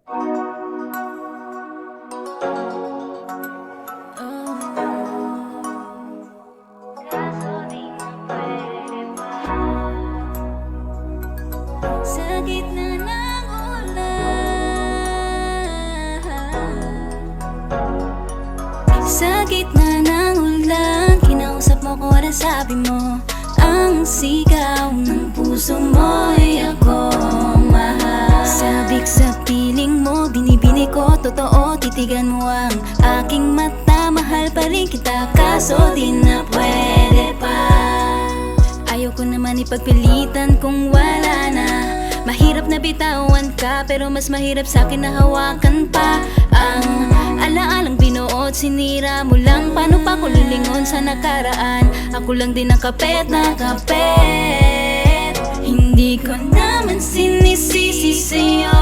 Sa gitna ng ulan, sa gitna ng ulan, kinausap mo ko na sabi mo, ang sigaw ng puso mo'y ako mahal. Sabik sa piling mo, binibini ko, totoo, titigan mo ang aking mata. Mahal pa rin kita, kaso di na pwede pa. Ayoko naman ipagpilitan kung wala na. Mahirap na bitawan ka, pero mas mahirap sa'kin na hawakan pa. Ang alaalang binuot, sinira mo lang. Paano pa ko lulingon sa nakaraan? Ako lang din ang kapet na kapet. Hindi ko naman sinisisi sa'yo,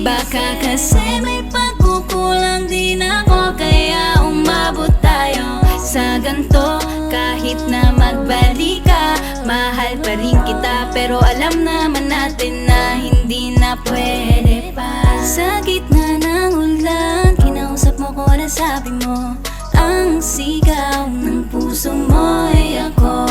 baka kasi may pagkukulang din ako, kaya umabot tayo sa ganto. Kahit na magbalik ka, mahal pa rin kita, pero alam naman natin na hindi na pwede pa. Sa gitna ng ulan, kinausap mo ko na sabi mo, ang sigaw ng puso mo'y ako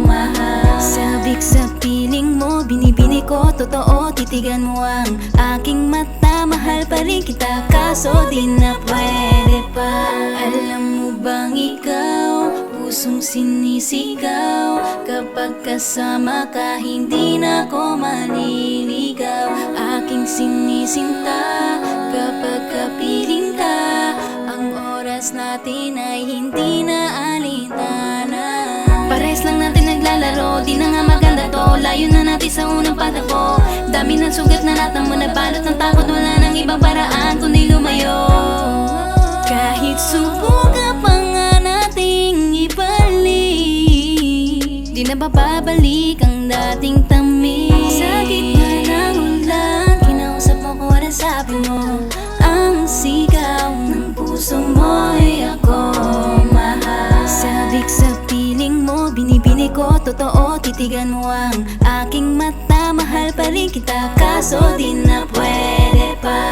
mahal. Sabik sa piling mo, binibini ko, totoo, titigan mo ang aking mata. Mahal pa rin kita, kaso di na pwede pa. Alam mo bang ikaw, pusong sinisigaw, kapag kasama ka hindi na ko maliligaw. Aking sinisinta, kapag kapiling ka, ang oras natin ay hindi na alintana. Pares lang natin naglalaro, di na nga maganda to. Layo na natin sa unang patakbo. Dami ng sugat na lahat mo nabalot ng takot. Wala nang ibang paraan kundi lumayo. Kahit subukan pa nga nating ibalik, di na bababalik ang dating tamis. Sa gitna ng ulan, kinausap mo ko na sabi mo, ang sigaw ng puso mo'y ako mahal. Sabik sa piling mo, binibini ko, totoo, titigan mo ang aking mata. Mahal pa rin kita, kaso di na pwede pa.